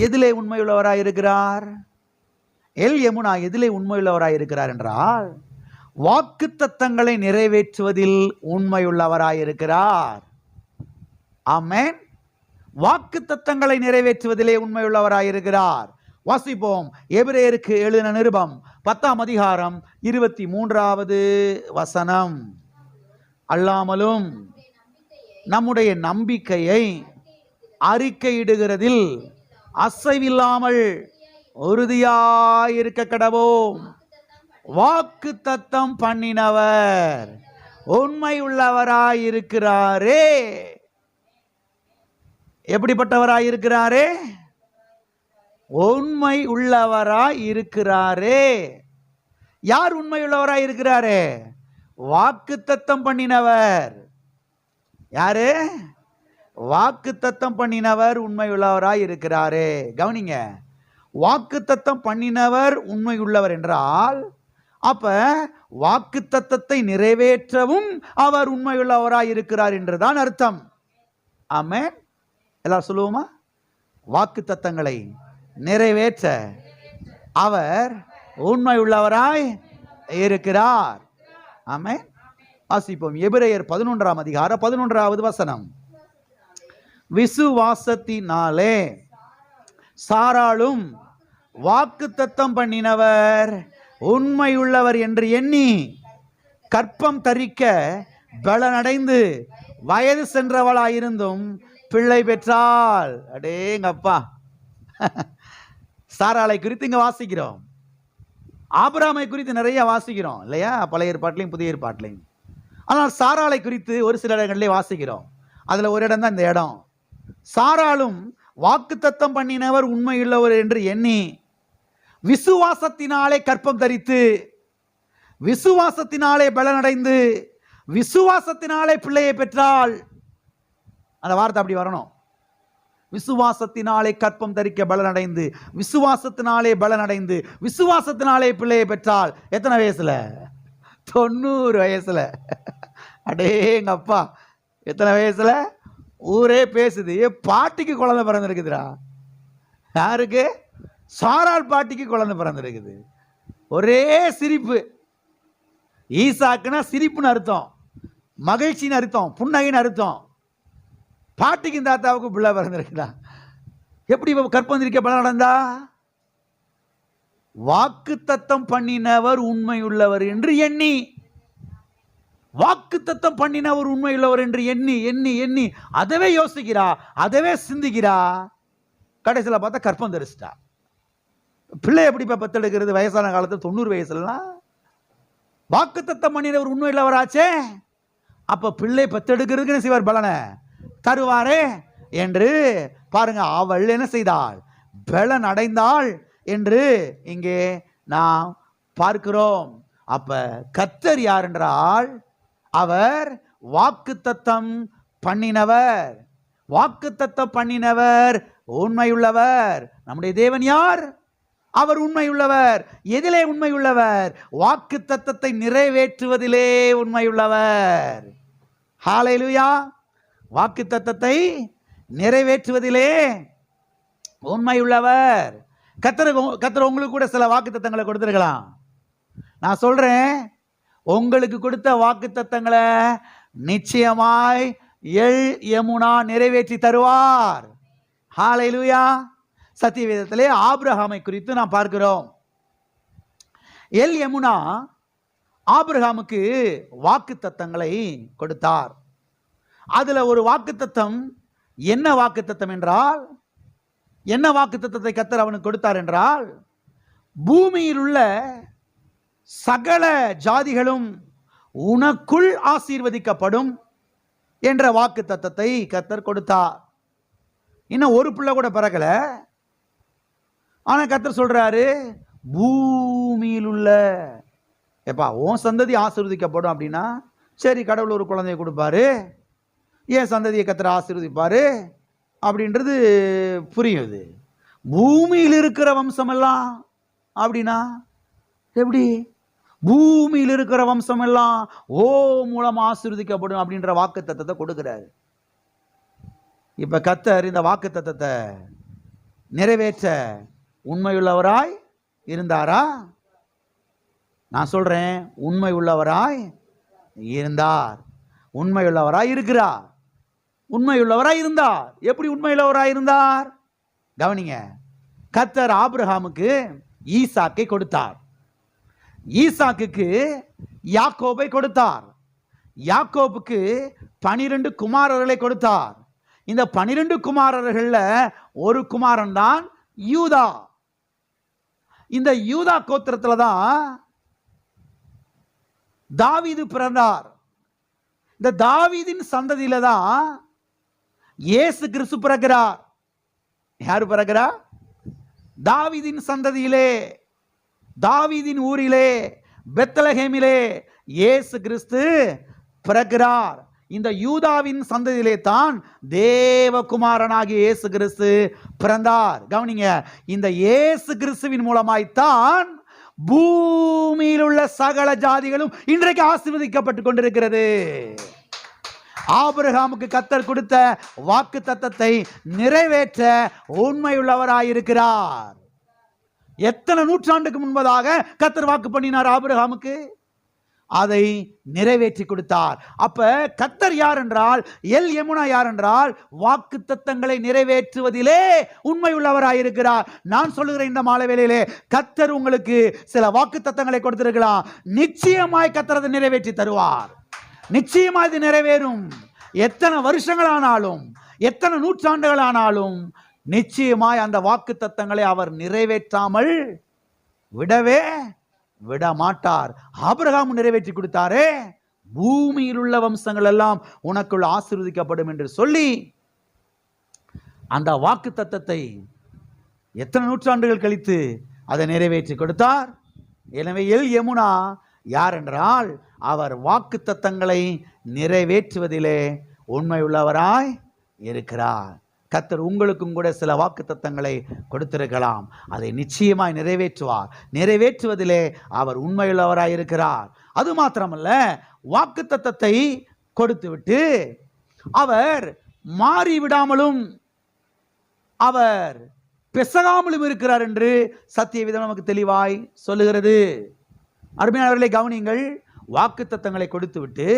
எதிலே உண்மையுள்ளவராய் இருக்கிறார்? எல் யமுனா எதிலே உண்மையுள்ளவராய் இருக்கிறார் என்றால் வாக்குத்தத்தங்களை நிறைவேற்றுவதில் உண்மையுள்ளவராய் இருக்கிறார். ஆமென். வாக்குத்தத்தங்களை நிறைவேற்றுவதிலே உண்மையுள்ளவராய் இருக்கிறார். வாசிப்போம். எபிரேயருக்கு எழுதின நிருபம் 10ஆம் அதிகாரம் 23வது வசனம். அல்லாமலும் நம்முடைய நம்பிக்கையை அறிக்கையிடுகிறதில் அசைவில்லாமல் உறுதியாயிருக்க கடவோம். வாக்கு தத்தம் பண்ணினவர் உண்மை உள்ளவராயிருக்கிறாரே. எப்படிப்பட்டவராயிருக்கிறாரே? உண்மை உள்ளவராய் இருக்கிறாரே. யார் உண்மை உள்ளவராய் இருக்கிறாரே? வாக்கு தத்தம் பண்ணினவர். யாரு? வாக்கு தத்தம் பண்ணினவர் உண்மை உள்ளவராய் இருக்கிறாரே. கவனிங்க, வாக்கு தத்தம் பண்ணினவர் உண்மை உள்ளவர் என்றால் அப்ப வாக்கு தத்தத்தை நிறைவேற்றவும் அவர் உண்மை உள்ளவராய் இருக்கிறார் என்றுதான் அர்த்தம். ஆமென். எல்லாரும் சொல்லுவோமா? வாக்கு தத்தங்களை நிறைவேற்ற அவர் உண்மை உள்ளவராய் இருக்கிறார். ஆமென். வாசிப்போம். எபிரேயர் 11ஆம் அதிகாரம் 11வது வசனம். விசுவாசத்தினாலே சாராளும் வாக்கு தத்தம் பண்ணினவர் உண்மையுள்ளவர் என்று எண்ணி கற்பம் தரிக்க பலனடைந்து வயது சென்றவளாயிருந்தும் பிள்ளை பெற்றாள். அடேங்கப்பா. சாராளை குறித்து இங்க வாசிக்கிறோம். ஆபிரகாமை குறித்து நிறைய வாசிக்கிறோம் இல்லையா? பழைய ஏற்பாட்டிலையும் புதிய ஏற்பாட்டிலையும். ஆனால் சாராளை குறித்து ஒரு சில இடங்களிலே வாசிக்கிறோம். அதுல ஒரு இடம் தான் இந்த இடம். சாராளும் வாக்கு தத்தம் பண்ணினவர் உண்மையுள்ளவர் என்று எண்ணி விசுவாசத்தினாலே கற்பம் தரித்து விசுவாசத்தினாலே பலனடைந்து விசுவாசத்தினாலே பிள்ளையை பெற்றாள். அந்த வார்த்தை அப்படி வரணும். விசுவாசத்தினாலே கற்பம் தரிக்க பலனடைந்து விசுவாசத்தினாலே பலனடைந்து விசுவாசத்தினாலே பிள்ளையை பெற்றாள். எத்தனை வயசுல? 90 வயசுல. அடேங்கப்பா. எத்தனை வயசுல? ஊரே பேசுது. பாட்டிக்கு குழந்தை பிறந்திருக்குதுடா. யாருக்கு? சாராள் பாட்டிக்கு குழந்தை பிறந்திருக்குது. ஒரே சிரிப்பு. ஈசாக்குனா சிரிப்புன்னு அர்த்தம், மகிழ்ச்சின்னு அர்த்தம், புன்னகைன்னு அர்த்தம். பாட்டிக்கு தாத்தாவுக்கு பிள்ளை பிறந்திருக்குதா? எப்படி கற்பந்திருக்க பலன் நடந்தா? வாக்கு தத்தம் பண்ணினவர் உண்மையுள்ளவர் என்று எண்ணி, வாக்கு தத்தம் பண்ணினவர் உண்மையுள்ளவர் என்று எண்ணி எண்ணி எண்ணி அதவே யோசிக்கிறா, அதவே சிந்திக்கிறா. கடைசியில் பார்த்தா கற்பம் தரிச்சிட்டா. பிள்ளை எப்படி பெத்தெடுக்கிறது? வயசான காலத்தில் 90 வயசுலாம் வாக்கு தத்தம் பண்ணினவர் உண்மையுள்ளவராச்சே. அப்ப பிள்ளை பெத்தெடுக்கிறதுக்கு சிவர் பலனை தருவாரே என்று பாருங்க. அவள் என்ன செய்தாள்? பலன் அடைந்தாள் என்று இங்கே நாம் பார்க்கிறோம். அப்ப கர்த்தர் யார் என்றால் அவர் வாக்குத்தத்தம் பண்ணினவர். வாக்குத்தத்தம் பண்ணினவர் உண்மையுள்ளவர். நம்முடைய தேவன் யார்? அவர் உண்மையுள்ளவர். எதிலே உண்மையுள்ளவர்? வாக்குத்தத்தத்தை நிறைவேற்றுவதிலே உண்மையுள்ளவர். ஹல்லேலூயா. வாக்குத்தத்தத்தை நிறைவேற்றுவதிலே உண்மையுள்ளவர். கர்த்தர் உங்களுக்கு கூட சில வாக்குத்தத்தங்களை கொடுத்திருக்கலாம். நான் சொல்றேன், உங்களுக்கு கொடுத்த வாக்குத்தத்தங்களை நிச்சயமாய் எல் யமுனா நிறைவேற்றி தருவார். ஹல்லேலூயா. சத்தியவேதத்திலே ஆபிரகாமை குறித்து நாம் பார்க்கிறோம். எல் யமுனா ஆபிரகாமுக்கு வாக்குத்தத்தங்களை கொடுத்தார். அதுல ஒரு வாக்குத்தத்தம் என்ன வாக்குத்தத்தம் என்றால், என்ன வாக்குத்தத்தத்தை கர்த்தர் அவனுக்கு கொடுத்தார் என்றால், பூமியில் உள்ள சகல ஜாதிகளும் உனக்குள் ஆசீர்வதிக்கப்படும் என்ற வாக்குத்தத்தத்தை கர்த்தர் கொடுத்தார். இன்னும் ஒரு பிள்ளை கூட பிறக்கல. ஆனா கர்த்தர் சொல்றாரு, பூமியில் உள்ள எப்பா உன் சந்ததி ஆசீர்வதிக்கப்படும் அப்படின்னா சரி, கடவுள் ஒரு குழந்தையை கொடுப்பாரு, ஏன் சந்ததியை கர்த்தர் ஆசீர்வதிப்பாரு அப்படின்றது புரியுது. பூமியில் இருக்கிற வம்சம் எல்லாம் அப்படின்னா எப்படி? பூமியில் இருக்கிற வம்சம் எல்லாம் ஓ மூலம் ஆசீர்வதிக்கப்படும் அப்படின்ற வாக்குத்தத்தத்தை கொடுக்கிறாரு. இப்ப கர்த்தர் இந்த வாக்குத்தத்தத்தை நிறைவேற்ற உண்மையுள்ளவராய் இருந்தாரா? நான் சொல்றேன், உண்மை உள்ளவராய் இருந்தார். உண்மையுள்ளவராய் இருக்கிறார். உண்மையுள்ளவராய் இருந்தார். எப்படி உண்மையுள்ளவராய் இருந்தார்? கவனிங்க. கர்த்தர் ஆபிரகாமுக்கு ஈசாக்கை கொடுத்தார். ஈசாக்குக்கு யாக்கோபை கொடுத்தார். யாக்கோபுக்கு 12 குமாரர்களை கொடுத்தார். இந்த 12 குமாரர்கள்ல ஒரு குமாரன் தான் யூதா. இந்த யூதா கோத்திரத்துல தான் தாவீது பிறந்தார். இந்த தாவீதின் சந்ததியில தான் இயேசு கிறிஸ்து பிறக்கிறார். யாரு பிறக்கிறார்? தாவீதின் சந்ததியிலே, தாவீதின் ஊரிலே, பெத்லகேமிலே இயேசு கிறிஸ்து பிறக்கிறார். இந்த யூதாவின் சந்ததியிலே தான் தேவகுமாரனாகிய இயேசு கிறிஸ்து பிறந்தார். கவனிங்க, இந்த இயேசு கிறிஸ்துவின் மூலமாய்த்தான் பூமியில் உள்ள சகல ஜாதிகளும் இன்றைக்கு ஆசீர்வதிக்கப்பட்டு கொண்டிருக்கிறது. ஆபிரகாமுக்கு கர்த்தர் கொடுத்த வாக்கு தத்தத்தை நிறைவேற்ற உண்மையுள்ளவராயிருக்கிறார். எத்தனை நூற்றாண்டுக்கு முன்பதாக கர்த்தர் வாக்கு பண்ணினார் ஆபிரகாமுக்கு, அதை நிறைவேற்றி கொடுத்தார். அப்ப கர்த்தர் யார் என்றால், எல் யமுனா யார் என்றால், வாக்கு தத்தங்களை நிறைவேற்றுவதிலே உண்மை உள்ளவராயிருக்கிறார். நான் சொல்லுகிறேன், இந்த மாலை வேளையிலே கர்த்தர் உங்களுக்கு சில வாக்கு தத்தங்களை கொடுத்திருக்கலாம். நிச்சயமாய் கர்த்தர் அதை நிறைவேற்றி தருவார். நிச்சயமாய் இது நிறைவேறும். எத்தனை வருஷங்கள் ஆனாலும், எத்தனை நூற்றாண்டுகள் ஆனாலும் நிச்சயமாய் அந்த வாக்கு தத்தங்களை அவர் நிறைவேற்றாமல் விடவே விட மாட்டார். ஆபிரகாம் நிறைவேற்றி கொடுத்தாரே, பூமியில் உள்ள வம்சங்கள் எல்லாம் உனக்குள் ஆசீர்வதிக்கப்படும் என்று சொல்லி அந்த வாக்கு தத்தத்தை எத்தனை நூற்றாண்டுகள் கழித்து அதை நிறைவேற்றி கொடுத்தார். எனவே எல் யமுனா யார் என்றால், அவர் வாக்கு தத்தங்களை நிறைவேற்றுவதிலே உண்மை உள்ளவராய் இருக்கிறார். கர்த்தர் உங்களுக்கும் கூட சில வாக்கு தத்தங்களை கொடுத்திருக்கலாம். அதை நிச்சயமாய் நிறைவேற்றுவார். நிறைவேற்றுவதிலே அவர் உண்மையுள்ளவராய் இருக்கிறார். அது மாத்திரமல்ல, வாக்கு தத்தத்தை கொடுத்து விட்டு அவர் மாறிவிடாமலும் அவர் பெசகாமலும் இருக்கிறார் என்று சத்தியவேதம் நமக்கு தெளிவாய் சொல்லுகிறது. அருமையானவர்களை கவனியுங்கள். வாக்கு தத்தங்களை கொடுத்து விட்டு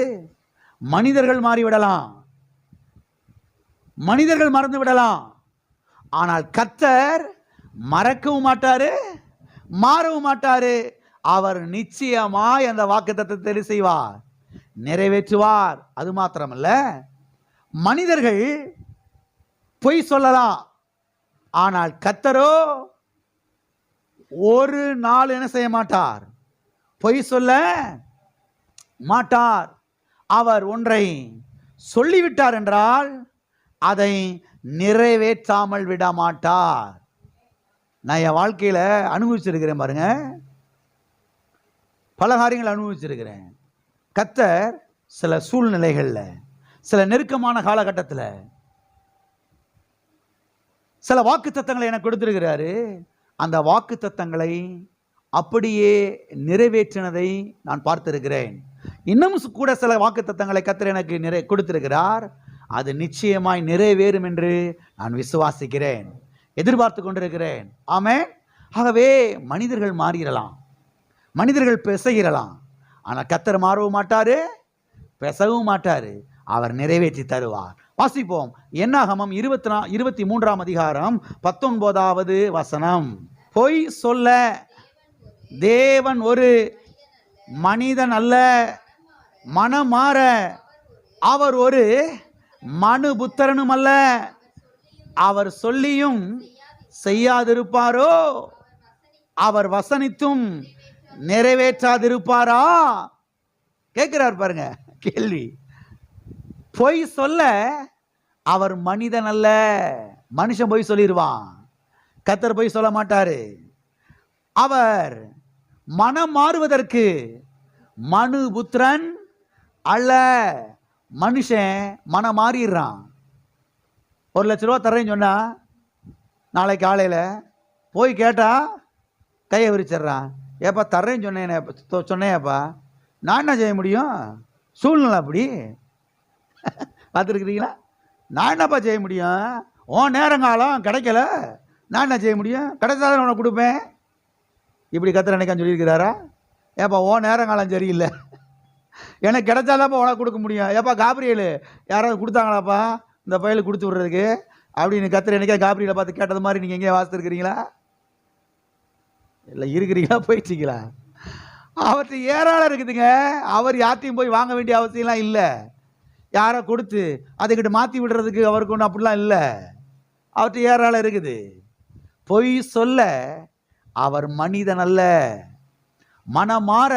மனிதர்கள் மாறிவிடலாம், மனிதர்கள் மறந்து விடலாம். ஆனால் கர்த்தர் மறக்கவும் மாட்டாரு, மாறவும் மாட்டாரு. அவர் நிச்சயமாய் அந்த வாக்கு தத்தத்தை செய்வார், நிறைவேற்றுவார். அது மாத்திரமல்ல, மனிதர்கள் பொய் சொல்லலாம், ஆனால் கர்த்தரோ ஒரு நாள் என்ன செய்ய மாட்டார், பொய் சொல்ல மாட்டார். அவர் ஒன்றை சொல்லிவிட்டார் என்றால் அதை நிறைவேற்றாமல் விட மாட்டார். நான் என் வாழ்க்கையில் அனுபவிச்சிருக்கிறேன் பாருங்க, பல காரியங்கள் அனுபவிச்சிருக்கிறேன். கர்த்தர் சில சூழ்நிலைகளில், சில நெருக்கமான காலகட்டத்தில் சில வாக்கு தத்தங்களை எனக்கு கொடுத்திருக்கிறாரு. அந்த வாக்கு தத்தங்களை அப்படியே நிறைவேற்றினதை நான் பார்த்திருக்கிறேன். இன்னும் கூட சில வாக்கு தத்தங்களை கர்த்தர் எனக்கு கொடுத்திருக்கிறார். அது நிச்சயமாய் நிறைவேறும் என்று நான் விசுவாசிக்கிறேன், எதிர்பார்த்து கொண்டிருக்கிறேன். ஆமென். ஆகவே மனிதர்கள் மாறிடலாம், மனிதர்கள் பெசகிடலாம், ஆனால் கர்த்தர் மாறவும் மாட்டாரு, பெசகவும் மாட்டாரு. அவர் நிறைவேற்றி தருவார். வாசிப்போம். என்னாகமம் 23ஆம் அதிகாரம் 19வது வசனம். பொய் சொல்ல தேவன் ஒரு மனிதன் அல்ல, மனம் மாற அவர் ஒரு மனுபுத்திரனும் அல்ல. அவர் சொல்லியும் செய்யாதிருப்பாரோ, அவர் வசனித்தும் நிறைவேற்றாதிருப்பாரா? கேட்கிறார் பாருங்க கேள்வி. பொய் சொல்ல அவர் மனிதன் அல்ல. மனுஷன் பொய் சொல்லிடுவான், கர்த்தர் பொய் சொல்ல மாட்டாரு. அவர் மனம் மாறுவதற்கு மனுபுத்திரன் அல்ல. மனுஷன் மனம் மாறிடுறான். 1 லட்ச ரூபா தரேன்னு சொன்னா நாளைக்கு காலையில் போய் கேட்டா கையை விரிச்சிட்றான். ஏப்பா தர்றேன்னு சொன்னேன்ப்பா, நான் என்ன செய்ய முடியும்? சூழ்நிலை அப்படி. பார்த்துருக்குறீங்களா? நான் என்னப்பா செய்ய முடியும்? உன் நேரங்காலம் கிடைக்கல, நான் என்ன செய்ய முடியும்? கிடைச்சாதான் உனக்கு கொடுப்பேன். இப்படி கர்த்தர் நினைக்கான்னு சொல்லியிருக்கிறாரா? ஏப்பா ஓ நேரங்காலம் சரியில்லை, எனக்கு கிடைச்சாதாப்பா உனக்கு கொடுக்க முடியும். ஏப்பா காப்ரியேலு யாராவது கொடுத்தாங்களாப்பா இந்த பையலுக்கு கொடுத்து விடுறதுக்கு அப்படின்னு கர்த்தர் என்னைக்கா காப்ரியேலை பார்த்து கேட்டது மாதிரி நீங்கள் எங்கேயா வாசித்துருக்கிறீங்களா? இல்லை இருக்கிறீங்களா, போயிட்டீங்களா? அவர்கிட்ட ஏராளம் இருக்குதுங்க. அவர் யார்ட்டையும் போய் வாங்க வேண்டிய அவசியம்லாம் இல்லை. யாரை கொடுத்து அதுக்கிட்ட மாற்றி விடுறதுக்கு அவருக்கு ஒன்றும் அப்படிலாம் இல்லை. அவர்கிட்ட ஏராளம் இருக்குது. பொய் சொல்ல அவர் மனிதன் அல்ல, மனமாற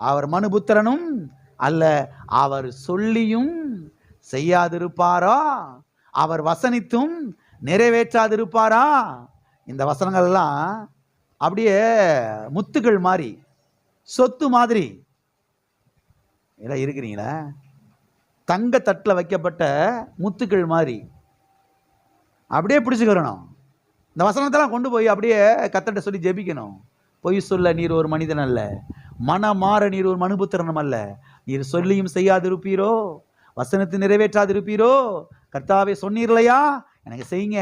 அவர் மனுபுத்திரனும் அல்ல. அவர் சொல்லியும் செய்யாதிருப்பாரா? அவர் வசனித்தும் நிறைவேற்றாதிருப்பாரா? இந்த வசனங்கள் எல்லாம் அப்படியே முத்துக்கள் மாதிரி, சொத்து மாதிரி. எல்லாம் இருக்கிறீங்களா? தங்க தட்டில் வைக்கப்பட்ட முத்துக்கள் மாதிரி அப்படியே பிடிச்சுக்கிறணும். இந்த வசனத்தெல்லாம் கொண்டு போய் அப்படியே கர்த்தர்ட்ட சொல்லி ஜெபிக்கணும். பொய் சொல்ல நீர் ஒரு மனிதன் அல்ல, மனமாற நீர் ஒரு மனுபுத்திரனும் அல்ல. நீர் சொல்லியும் செய்யாதிருப்பீரோ, வசனத்தை நிறைவேற்றாதிருப்பீரோ? கர்த்தாவே சொன்னீர்களையா, எனக்கு செய்யுங்க.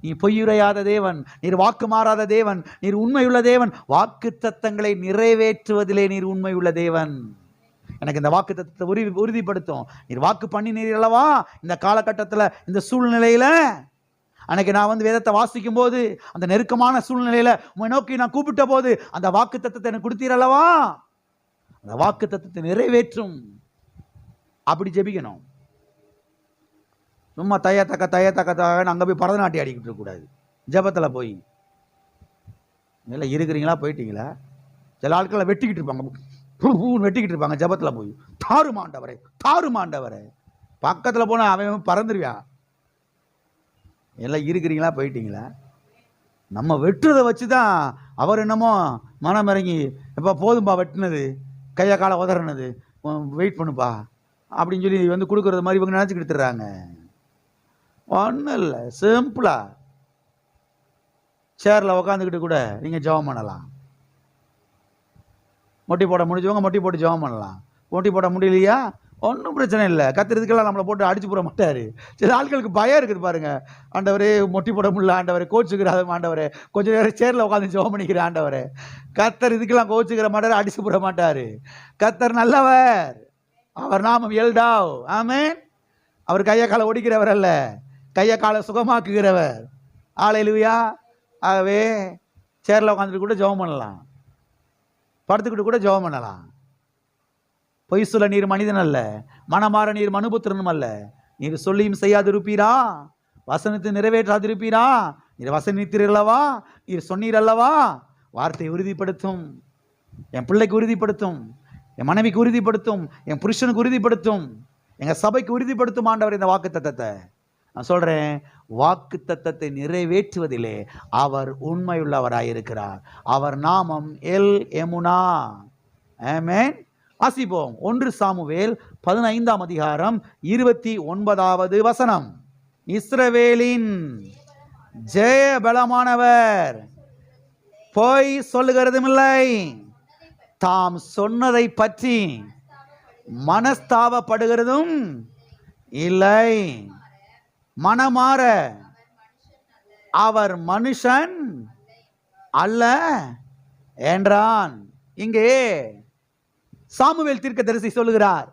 நீ பொய்யுரையாத தேவன், நீர் வாக்கு மாறாத தேவன், நீர் உண்மையுள்ள தேவன். வாக்கு தத்தங்களை நிறைவேற்றுவதிலே நீர் உண்மையுள்ள தேவன். எனக்கு இந்த வாக்கு தத்தத்தை உறுதிப்படுத்தும். நீர் வாக்கு பண்ணினீர் அல்லவா இந்த காலகட்டத்தில், இந்த சூழ்நிலையில. அன்னைக்கு நான் வேதத்தை வாசிக்கும் போது அந்த நெருக்கமான சூழ்நிலையில உம்மை நோக்கி நான் கூப்பிட்ட போது அந்த வாக்கு தத்தத்தை எனக்கு கொடுத்தீர் அல்லவா, அந்த வாக்கு தத்தத்தை நிறைவேற்றும். அப்படி ஜெபிக்கணும். சும்மா தக்க அங்கே போய் பரதநாட்டியம் ஆடிக்கிட்டு இருக்கக்கூடாது. ஜெபத்தில் போய் இல்லை இருக்கிறீங்களா, போயிட்டீங்களா? சில ஆட்களை வெட்டிக்கிட்டு இருப்பாங்க, வெட்டிக்கிட்டு இருப்பாங்க. ஜெபத்தில் போய் தாறுமாண்டவரே தாறுமாண்டவரே, பக்கத்தில் போனால் அவன் பறந்துருவான். எல்லாம் இருக்கிறீங்களா, போயிட்டீங்களா? நம்ம வெட்டுறதை வச்சு தான் அவர் என்னமோ மனம் இறங்கி, எப்போ போதும்பா வெட்டினது, கையை காலை உதறினது, வெயிட் பண்ணுப்பா அப்படின்னு சொல்லி கொடுக்குறது மாதிரி இவங்க நினச்சிக்கிட்டு எடுத்துடுறாங்க. ஒன்றும் இல்லை, சிம்பிளா சேரில் உக்காந்துக்கிட்டு கூட நீங்கள் ஜெபம் பண்ணலாம். மொட்டி போட முடிஞ்சவங்க மொட்டி போட்டு ஜெபம் பண்ணலாம். மொட்டி போட முடியலையா, ஒன்றும் பிரச்சனை இல்லை. கத்துறதுக்கெல்லாம் நம்மளை போட்டு அடிச்சு போட மாட்டார். சில ஆட்களுக்கு பயம் இருக்குது பாருங்க. ஆண்டவரே மொட்டி போட முடியல, ஆண்டவரே கோச்சுக்கிறாத ஆண்டவரே, கொஞ்சம் நேரம் சேரில் உட்காந்து ஜெபம் பண்ணிக்கிற ஆண்டவரே. கத்தர் இதுக்கெல்லாம் கோச்சுக்கிற மாட்டார், அடிச்சு போட மாட்டார். கத்தர் நல்லவர், அவர் நாமம் எல்டாவ். ஆமென். அவர் கையை காலை ஒடிக்கிறவர் அல்ல, கையை காலை சுகமாக்குகிறவர். ஹல்லேலூயா. ஆகவே சேரில் உட்காந்துட்டு கூட ஜெபம் பண்ணலாம், படுத்துக்கிட்டு கூட ஜெபம் பண்ணலாம். பொய் சொல்ல நீர் மனிதன் அல்ல, மனமாற நீர் மனுபுத்திரனும் அல்ல. நீர் சொல்லியும் செய்யாதிருப்பீரா, வசனத்தை நிறைவேற்றாதிருப்பீரா? நீர் வசனித்தீர் அல்லவா, நீர் சொன்னீர் அல்லவா. வார்த்தையை உறுதிப்படுத்தும், என் பிள்ளைக்கு உறுதிப்படுத்தும், என் மனைவிக்கு உறுதிப்படுத்தும், என் புருஷனுக்கு உறுதிப்படுத்தும், எங்கள் சபைக்கு உறுதிப்படுத்தும் ஆண்டவர் இந்த வாக்கு தத்தத்தை. நான் சொல்கிறேன், வாக்கு தத்தத்தை நிறைவேற்றுவதிலே அவர் உண்மையுள்ளவராயிருக்கிறார். அவர் நாமம் எல் எமுனா. ஆமென். வாசிப்போம். 1 சாமுவேல் 15ஆம் அதிகாரம் 29வது வசனம். இஸ்ரவேலின் ஜெய பலமானவர், பொய் சொல்லுகிறதும் இல்லை, தாம் சொன்னதை பற்றி மனஸ்தாபப்படுகிறதும் இல்லை, மனமாற அவர் மனுஷன் அல்ல என்றான். இங்கே சாமுவேல் தீர்க்கதரிசி சொல்லுகிறார்.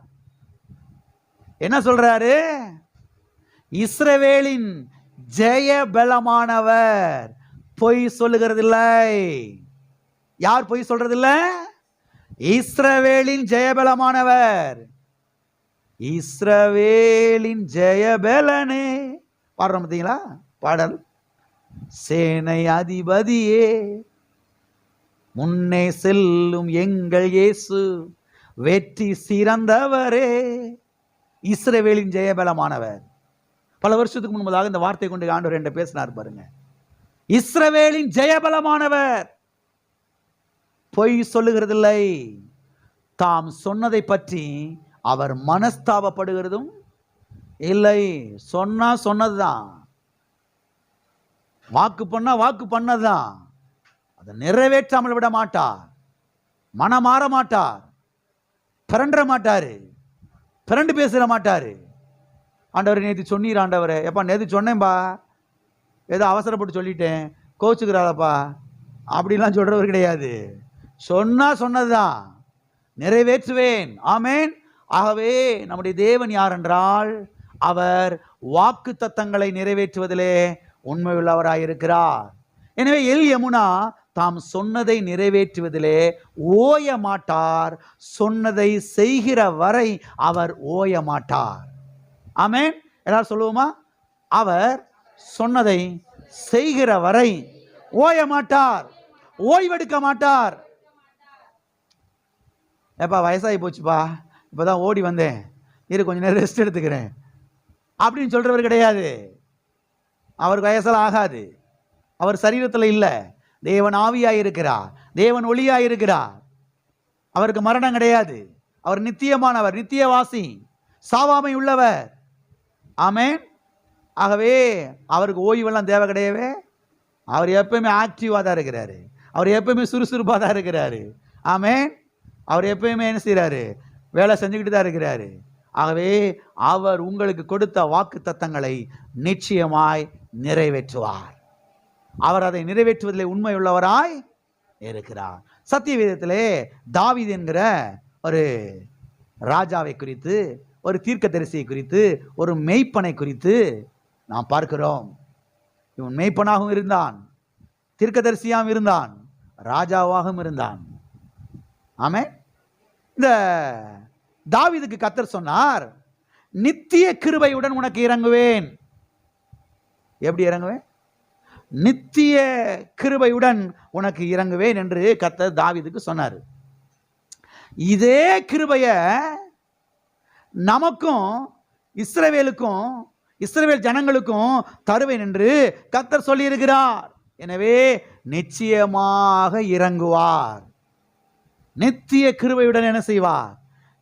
என்ன சொல்றாரு? இஸ்ரவேலின் ஜெய பலமானவர் பொய் சொல்லுகிறதில்லை. யார் பொய் சொல்றதில்லை? இஸ்ரவேலின் ஜெயபலமானவர். இஸ்ரவேலின் ஜெயபலனே பாடுறோம் பார்த்தீங்களா பாடல். சேனை அதிபதியே, முன்னே செல்லும் எங்கள் இயேசு, வெற்றி சிறந்தவரே. இஸ்ரவேலின் ஜெயபலமானவர். பல வருஷத்துக்கு முன்பதாக இந்த வார்த்தை கொண்டு ஆண்டவர் என்கிட்ட பேசினார் பாருங்க. இஸ்ரவேலின் ஜெயபலமானவர் பொய் சொல்லுகிறதில்லை, தாம் சொன்னதை பற்றி அவர் மனஸ்தாபப்படுகிறதும் இல்லை. சொன்னா சொன்னதுதான், வாக்கு பண்ணா வாக்கு பண்ணதுதான், அதை நிறைவேற்றாமல் விட மாட்டார், மனமாற மாட்டார், பிறண்ட மாட்டாரு, பிறண்டு பேசிட மாட்டாரு. ஆண்டவர் நேற்று சொன்னீர் ஆண்டவரே, எப்பா நேற்று சொன்னேன்பா, ஏதோ அவசரப்பட்டு சொல்லிட்டேன் கோச்சுக்கிறாதப்பா அப்படிலாம் சொல்றவர் கிடையாது. சொன்னா சொன்னதுதான், நிறைவேற்றுவேன். ஆமேன். ஆகவே நம்முடைய தேவன் யார் என்றால், அவர் வாக்கு தத்தங்களை நிறைவேற்றுவதிலே உண்மை உள்ளவராயிருக்கிறார். எனவே எல் யமுனா தாம் சொன்னதை நிறைவேற்றுவதிலே ஓய மாட்டார். சொன்னதை செய்கிற வரை அவர் ஓய மாட்டார். ஆமேன். எல்லாரும் சொல்லுவோமா? அவர் சொன்னதை செய்கிற வரை ஓய மாட்டார், ஓய்வெடுக்க மாட்டார். ஏப்பா வயசாகி போச்சுப்பா, இப்போதான் ஓடி வந்தேன், இரு கொஞ்ச நேரம் ரெஸ்ட் எடுத்துக்கிறேன் அப்படின்னு சொல்றவர் கிடையாது. அவருக்கு வயசால் ஆகாது. அவர் சரீரத்தில் இல்லை, தேவன் ஆவியாய் இருக்கிறார், தேவன் ஒளியாய் இருக்கிறார். அவருக்கு மரணம் கிடையாது. அவர் நித்தியமானவர், நித்தியவாசி, சாவாமை உள்ளவர். ஆமேன். ஆகவே அவருக்கு ஓய்வெல்லாம் தேவை கிடையவே. அவர் எப்பயுமே ஆக்டிவாக தான் இருக்கிறாரு. அவர் எப்பயுமே சுறுசுறுப்பாக தான் இருக்கிறாரு. ஆமேன். அவர் எப்பயுமே என்ன செய்கிறாரு? வேலை செஞ்சுக்கிட்டு தான் இருக்கிறாரு. ஆகவே அவர் உங்களுக்கு கொடுத்த வாக்கு தத்தங்களை நிச்சயமாய் நிறைவேற்றுவார். அவர் அதை நிறைவேற்றுவதில் உண்மையுள்ளவராய் இருக்கிறார். சத்திய வேதத்திலே தாவீது என்கிற ஒரு ராஜாவை குறித்து, ஒரு தீர்க்கதரிசியை குறித்து, ஒரு மெய்ப்பனை குறித்து நாம் பார்க்கிறோம். இவன் மெய்ப்பனாகவும் இருந்தான், தீர்க்கதரிசியாகவும் இருந்தான், ராஜாவாகவும் இருந்தான். ஆமென். இந்த தாவீதுக்கு கர்த்தர் சொன்னார், நித்திய கிருபையுடன் உனக்கு இறங்குவேன். எப்படி இறங்குவேன்? நித்திய கிருபையுடன் உனக்கு இறங்குவேன் என்று கர்த்தர் தாவீதுக்கு சொன்னார். இதே கிருபைய நமக்கும் இஸ்ரவேலுக்கும், இஸ்ரவேல் ஜனங்களுக்கும் தருவேன் என்று கர்த்தர் சொல்லியிருக்கிறார். எனவே நிச்சயமாக இறங்குவார். நித்திய கிருபையுடன் என்ன செய்வார்?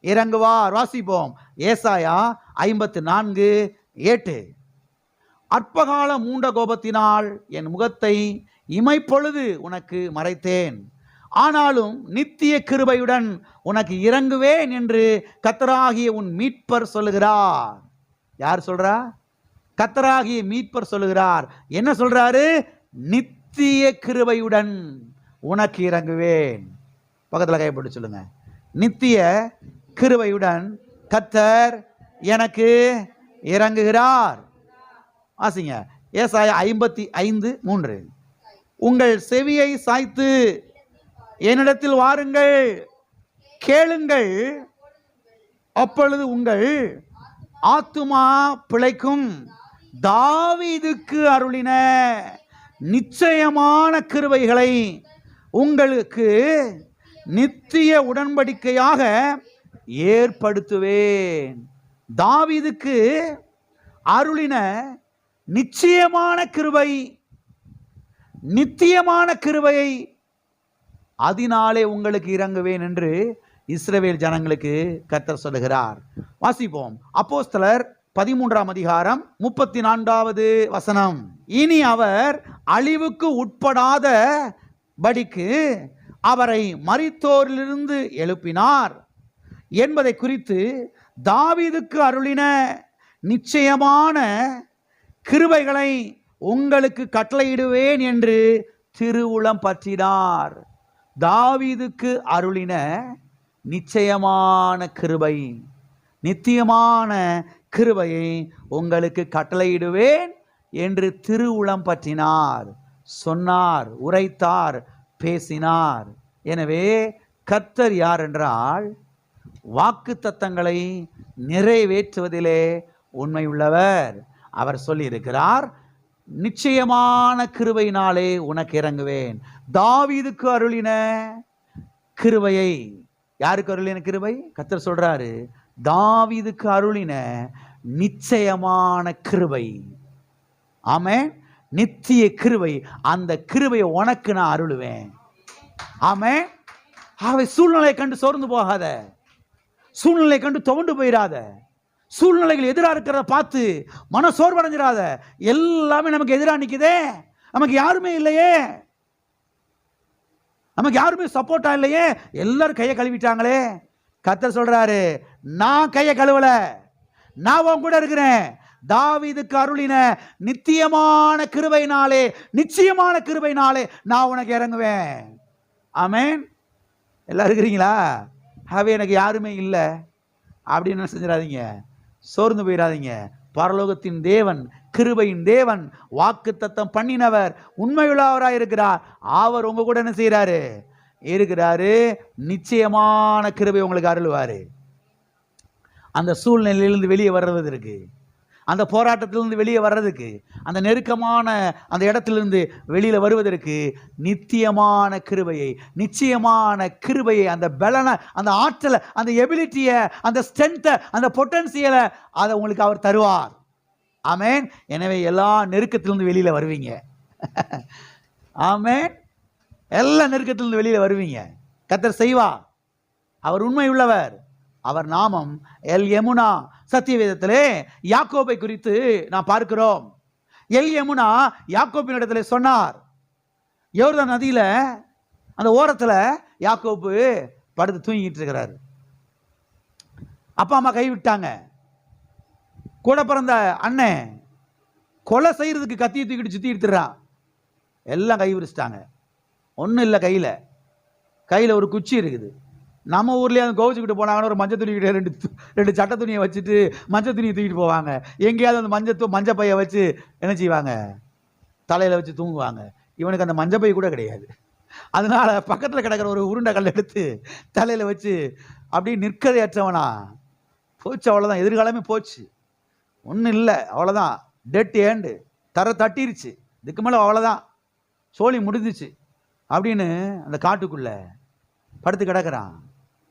இறங்குவார். வாசிப்போம். ஏசாயா 54:8. அற்பகால மூண்ட கோபத்தினால் என் முகத்தை இமைப்பொழுது உனக்கு மறைத்தேன், ஆனாலும் நித்திய கிருபையுடன் உனக்கு இறங்குவேன் என்று கர்த்தராகிய உன் மீட்பர் சொல்லுகிறார். யார் சொல்றா? கர்த்தராகிய மீட்பர் சொல்லுகிறார். என்ன சொல்றாரு? நித்திய கிருபையுடன் உனக்கு இறங்குவேன். பக்கத்தில் கைப்பட்டு சொல்லுங்க. நித்திய கிருபையுடன் கர்த்தர் எனக்கு இறங்குகிறார். வாசிங்க. ஏசாயா 55:3. உங்கள் செவியை சாய்த்து என்னிடத்தில் வாருங்கள், கேளுங்கள், அப்பொழுது உங்கள் ஆத்துமா பிழைக்கும். தாவீதுக்கு அருளின நிச்சயமான கிருபைகளை உங்களுக்கு நித்திய உடன்படிக்கையாக ஏற்படுத்துவேன். தாவீதுக்கு அருளின நிச்சயமான கிருபை, நித்தியமான கிருபையை அதனாலே உங்களுக்கு இறங்குவேன் என்று இஸ்ரவேல் ஜனங்களுக்கு கர்த்தர் சொல்லுகிறார். வாசிப்போம். அப்போஸ்தலர் 13:34. இனி அவர் அழிவுக்கு உட்படாத படிக்கு அவரை மரித்தோரிலிருந்து எழுப்பினார் என்பதை குறித்து தாவீதுக்கு அருளின நிச்சயமான கிருபைகளை உங்களுக்கு கட்டளையிடுவேன் என்று திருவுளம் பற்றினார். தாவீதுக்கு அருளின நிச்சயமான கிருபை, நித்தியமான கிருபையை உங்களுக்கு கட்டளையிடுவேன் என்று திருவுளம் பற்றினார், சொன்னார், உரைத்தார், பேசினார். எனவே கர்த்தர் யார் என்றால், வாக்கு தத்தங்களை நிறைவேற்றுவதிலே உண்மையுள்ளவர். அவர் சொல்லியிருக்கிறார், நிச்சயமான கிருபையினாலே உனக்கு இறங்குவேன். தாவீதுக்கு அருளின கிருபையை, யாருக்கு அருளின கிருபை? கர்த்தர் சொல்றாரு, தாவீதுக்கு அருளின நிச்சயமான கிருபை. ஆமென். நித்திய கிருபை. அந்த கிருபையை உனக்கு நான் அருளுவேன். ஆமென். ஆகவே சூழ்நிலை கண்டு சோர்ந்து போகாத, சூழ்நிலை கண்டு துவண்டு போயிடாத, சூழ்நிலைகள் எதிராக இருக்கிறத பார்த்து மன சோர்வடைஞ்சிடாத. எல்லாமே நமக்கு எதிராக நிற்குதே, நமக்கு யாருமே இல்லையே, நமக்கு யாருமே சப்போர்ட்டா இல்லையே, எல்லாரும் கையை கழுவிட்டாங்களே. கர்த்தர் சொல்றாரு, நான் கையை கழுவல, நான் உன் கூட இருக்கிறேன். தாவீதுக்கு அருளின நித்தியமான கிருபையினாலே, நிச்சயமான கிருபையினாலே நான் உனக்கு இறங்குவேன். ஆமென். எல்லாம் இருக்கிறீங்களா? எனக்கு யாருமே இல்லை அப்படின்னு செஞ்சிடாதீங்க, சோர்ந்து போயிடாதீங்க. பரலோகத்தின் தேவன், கிருபையின் தேவன், வாக்குத்தத்தம் பண்ணினவர், உண்மையுள்ளவராய் இருக்கிறார். அவர் உங்க கூட என்ன செய்யறாரு? இருக்கிறாரு. நிச்சயமான கிருபை உங்களுக்கு அருள்வாரு. அந்த சூழ்நிலையிலிருந்து வெளியே வர்றதுக்கு, அந்த போராட்டத்திலிருந்து வெளியே வர்றதுக்கு, அந்த நெருக்கமான அந்த இடத்திலிருந்து வெளியில வருவதற்கு நித்தியமான கிருபையை, நிச்சயமான கிருபையை, அந்த பலனை, அந்த ஆற்றலை, அந்த எபிலிட்டியை, அந்த ஸ்ட்ரென்த்தை, அந்த பொட்டன்சியலை அதை உங்களுக்கு அவர் தருவார். ஆமென். எனவே எல்லா நெருக்கத்திலிருந்து வெளியில வருவீங்க. ஆமென். எல்லா நெருக்கத்திலிருந்து வெளியில வருவீங்க. கர்த்தர் செய்வார். அவர் உண்மை உள்ளவர். அவர் நாமம் எல் யமுனா. சத்தியவேதத்திலே யாக்கோபை குறித்து நாம் பார்க்கிறோம். எல் யமுனா யாக்கோபின் இடத்துல சொன்னார். யோர்தான் நதியில அந்த ஓரத்துல யாக்கோபு படுத்து தூங்கிட்டு இருக்கிறார். அப்பா அம்மா கைவிட்டாங்க. கூட பிறந்த அண்ணன் கொலை செய்யறதுக்கு கத்தியை தூக்கிட்டு சுத்தி எடுத்துறான். எல்லாம் கை விரிச்சிட்டாங்க. ஒன்றும் இல்லை, கையில் ஒரு குச்சி இருக்குது. நம்ம ஊர்லேயே அந்த கோவிச்சுக்கிட்டு போனாங்கன்னு ஒரு மஞ்சள் துணிக்கிட்ட ரெண்டு சட்டை துணியை வச்சுட்டு மஞ்சள் துணியை தூக்கிட்டு போவாங்க. எங்கேயாவது அந்த மஞ்சள் பையை வச்சு என்ன செய்வாங்க? தலையில் வச்சு தூங்குவாங்க. இவனுக்கு அந்த மஞ்சள் பை கூட கிடையாது. அதனால பக்கத்தில் கிடக்கிற ஒரு உருண்டை கல் எடுத்து தலையில் வச்சு அப்படியே நிற்கதையற்றவனா போச்சு. அவ்வளோதான், எதிர்காலமே போச்சு. ஒன்றும் இல்லை, அவ்வளோதான். டெட் ஏண்டு தட்டிருச்சு. இதுக்கு மேலே அவ்வளோதான், சோழி முடிஞ்சிச்சு அப்படின்னு அந்த காட்டுக்குள்ள படுத்து கிடக்கிறான்.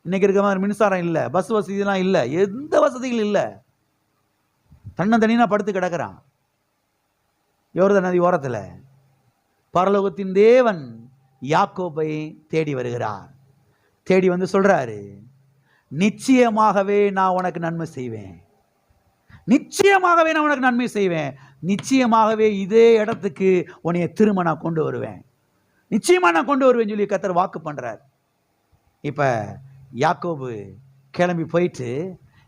இன்னைக்கு இருக்க மாதிரி மின்சாரம் இல்லை, பஸ் வசதிலாம் இல்லை, எந்த வசதிகள் இல்லை. தன்னந்தனியா படுத்து கிடக்கிறான் யோர்தான் நதி ஓரத்தில். பரலோகத்தின் தேவன் யாக்கோபை தேடி வருகிறார். தேடி வந்து சொல்றாரு, நிச்சயமாகவே நான் உனக்கு நன்மை செய்வேன், நிச்சயமாகவே நான் உனக்கு நன்மை செய்வேன், நிச்சயமாகவே இதே இடத்துக்கு உன்னைய திரும்ப நான் கொண்டு வருவேன், நிச்சயமா நான் கொண்டு வருவேன் சொல்லி கர்த்தர் வாக்கு பண்றார். இப்ப யாக்கோபு கிளம்பி போயிட்டு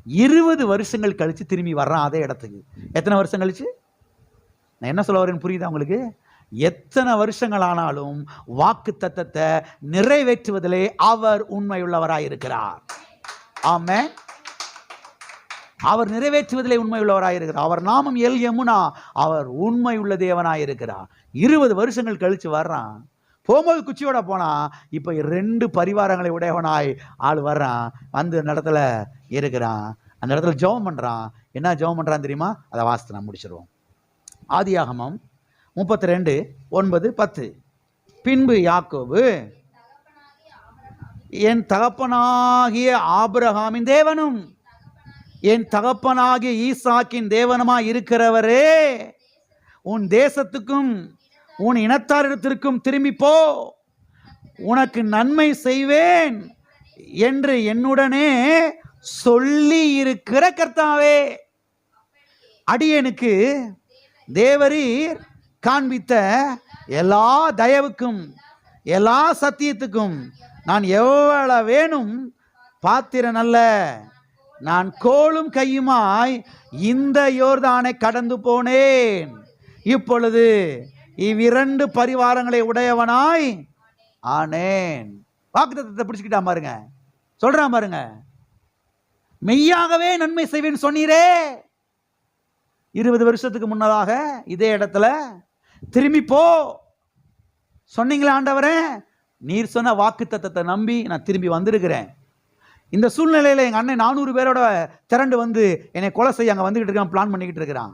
20 வருஷங்கள் கழிச்சு திரும்பி வர்றான் அதே இடத்துக்கு. எத்தனை வருஷம் கழிச்சு? நான் என்ன சொல்ல வரேன்னு புரியுதா உங்களுக்கு? எத்தனை வருஷங்கள் ஆனாலும் வாக்கு தத்தத்தை நிறைவேற்றுவதிலே அவர் உண்மையுள்ளவராயிருக்கிறார். ஆமென். அவர் நிறைவேற்றுவதிலே உண்மையுள்ளவராயிருக்கிறார். அவர் நாமம் எல் யமுனா. அவர் உண்மையுள்ள தேவனாயிருக்கிறார். 20 வருஷங்கள் கழிச்சு வர்றான். போகும்போது குச்சியோட போனா, இப்ப 2 பரிவாரங்களை உடையவனாய் ஆள் வர்றான். வந்து அந்த இடத்துல இருக்கிறான். அந்த இடத்துல ஜெபம் பண்றான். என்ன ஜெபம் பண்றான் தெரியுமா? அதை வாசித்து நான் முடிச்சிருவோம். ஆதியாகமம் 32:9-10. பின்பு யாக்கோபு, என் தகப்பனாகிய ஆபிரகாமின் தேவனும் என் தகப்பனாகிய ஈசாக்கின் தேவனுமா இருக்கிறவரே, உன் தேசத்துக்கும் உன் இனத்தாரிடத்திற்கும் திரும்பி போ, உனக்கு நன்மை செய்வேன் என்று என்னுடனே சொல்லி இருக்கிற கர்த்தாவே, அடியேனுக்கு தேவரீர் காண்பித்த எல்லா தயவுக்கும் எல்லா சத்தியத்துக்கும் நான் எவ்வளவு வேணும் பாத்திரன் அல்ல, நான் கோலும் கையுமாய் இந்த யோர்தானை கடந்து போனேன். இப்பொழுது இவ்விரண்டு பரிவாரங்களை உடையவனாய் ஆனேன். வாக்குத்தத்தத்தை பிடிச்சுக்கிட்டான் பாருங்க. சொல்றான் பாருங்க, மெய்யாகவே நன்மை செய்வேன் சொன்னீரே 20 வருஷத்துக்கு முன்னதாக இதே இடத்துல. திரும்பி போ சொன்னீங்களே ஆண்டவரே, நீர் சொன்ன வாக்குத்தத்தத்தை நம்பி நான் திரும்பி வந்திருக்கிறேன். இந்த சூழ்நிலையில எங்க அண்ணன் 400 பேரோட திரண்டு வந்து என்னை கொலை செய்ய அங்க வந்துகிட்டு இருக்கான், பிளான் பண்ணிக்கிட்டு இருக்கிறான்.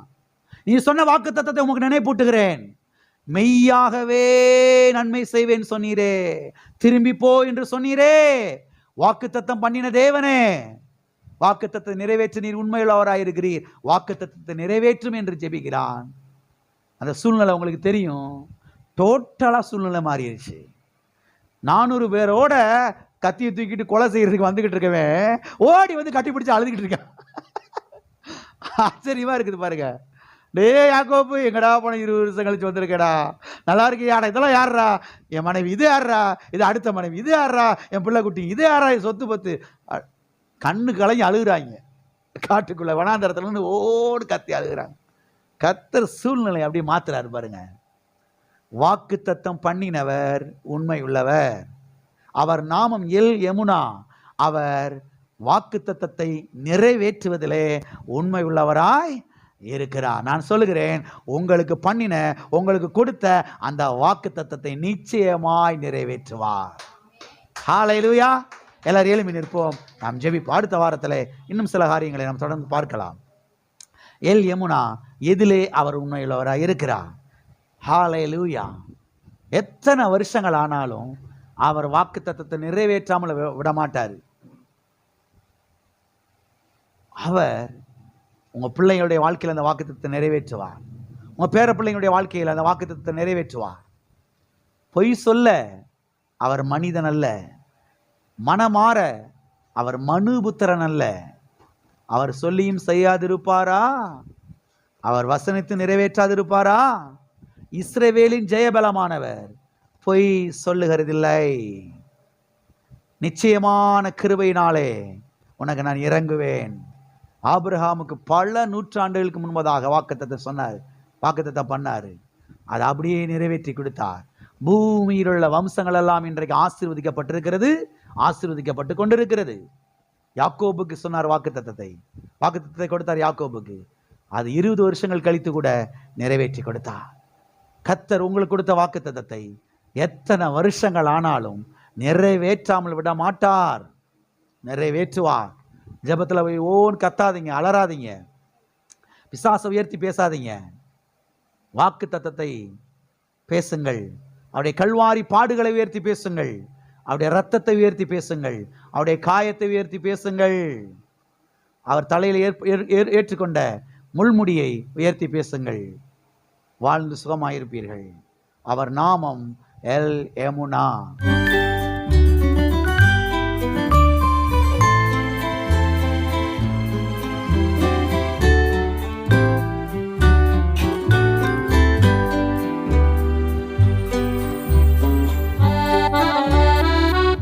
நீ சொன்ன வாக்குத்தத்தத்தை உமக்கு நினைப்பூட்டுகிறேன். மெய்யாகவே நன்மை செய்வேன் சொன்னீரே, திரும்பி போ என்று சொன்னீரே. வாக்குத்தத்தம் பண்ணின தேவனே, வாக்குத்தத்தை நிறைவேற்ற நீர் உண்மையுள்ளவராயிருக்கிறீர், வாக்குத்தத்தத்தை நிறைவேற்றும் என்று ஜெபிக்கிறான். அந்த சூழ்நிலை உங்களுக்கு தெரியும், டோட்டலா சூழ்நிலை மாறிடுச்சு. 400 பேரோட கத்தியை தூக்கிட்டு கொலை செய்யறதுக்கு வந்துகிட்டு இருக்கவே ஓடி வந்து கட்டி பிடிச்சு அழுதுகிட்டு இருக்கான். ஆச்சரியமா இருக்குது பாருங்க. டே யாக்கோப்பு, எங்கடா போன 20 வருஷம் கழிச்சு வந்திருக்கேடா, நல்லா இருக்கியாடா, இதெல்லாம் யாரா, என் மனைவி இது யாரா, இது அடுத்த மனைவி இது யாரா, என் பிள்ளை குட்டி இது யாரா, சொத்து பத்து, கண்ணு கலைஞ்சு அழுகுறாங்க. காட்டுக்குள்ள வனாந்தரத்துல இருந்து ஓடு கத்தி அழுகுறாங்க. கர்த்தர் சூழ்நிலை அப்படியே மாத்துறாரு பாருங்க. வாக்குத்தத்தம் பண்ணினவர் உண்மை உள்ளவர், அவர் நாமம் எல் யமுனா, அவர் வாக்குத்தத்தத்தை நிறைவேற்றுவதிலே உண்மை உள்ளவராய் இருக்கிறார். நான் சொல்லுகிறேன், உங்களுக்கு பண்ணின, உங்களுக்கு கொடுத்த அந்த வாக்குத்தத்தத்தை நிச்சயமாய் நிறைவேற்றுவார். ஹல்லேலூயா. எல்லாரும் எழும்பி நிற்போம், நாம் ஜெபிப்போம். அடுத்த வாரத்தில் இன்னும் சில காரியங்களை நாம் தொடர்ந்து பார்க்கலாம். எல் யமுனா, எதிலே அவர் உண்மையுள்ளவராக இருக்கிறார். ஹல்லேலூயா. எத்தனை வருஷங்கள் ஆனாலும் அவர் வாக்குத்தத்தத்தை நிறைவேற்றாமல் விடமாட்டார். அவர் உங்க பிள்ளைங்களுடைய வாழ்க்கையில் அந்த வாக்குத்தத்தத்தை நிறைவேற்றுவார். உங்க பேர பிள்ளைங்களுடைய வாழ்க்கையில் அந்த வாக்குத்தத்தத்தை நிறைவேற்றுவார். பொய் சொல்ல அவர் மனிதன் அல்ல, மனமாற அவர் மனுபுத்திரன் அல்ல. அவர் சொல்லியும் செய்யாதிருப்பாரா? அவர் வசனித்து நிறைவேற்றாதிருப்பாரா? இஸ்ரவேலின் ஜெயபலமானவர் பொய் சொல்லுகிறதில்லை. நிச்சயமான கிருபையினாலே உனக்கு நான் இறங்குவேன். ஆபிரகாமுக்கு பல நூற்றாண்டுகளுக்கு முன்பதாக வாக்குத்தத்தத்தை சொன்னார், வாக்குத்தத்தம் பண்ணாரு. அதை அப்படியே நிறைவேற்றி கொடுத்தார். பூமியில் உள்ள வம்சங்கள் எல்லாம் இன்றைக்கு ஆசீர்வதிக்கப்பட்டிருக்கிறது, ஆசீர்வதிக்கப்பட்டு கொண்டிருக்கிறது. யாக்கோபுக்கு சொன்னார் வாக்குத்தத்தத்தை கொடுத்தார் யாக்கோபுக்கு. அது 20 வருஷங்கள் கழித்து கூட நிறைவேற்றி கொடுத்தார். கர்த்தர் உங்களுக்கு கொடுத்த வாக்குத்தத்தத்தை எத்தனை வருஷங்கள் ஆனாலும் நிறைவேற்றாமல் விட மாட்டார், நிறைவேற்றுவார். ஜெபத்தில் போய் ஓன் கத்தாதீங்க, அலறாதீங்க, பிசாசை உயர்த்தி பேசாதீங்க. வாக்குத்தத்தத்தை பேசுங்கள். அவருடைய கல்வாரி பாடுகளை உயர்த்தி பேசுங்கள், அவருடைய இரத்தத்தை உயர்த்தி பேசுங்கள், அவருடைய காயத்தை உயர்த்தி பேசுங்கள், அவர் தலையில் ஏற்றுக்கொண்ட முள்முடியை உயர்த்தி பேசுங்கள். வாழ்ந்து சுகமாயிருப்பீர்கள். அவர் நாமம் எல் யமுனா.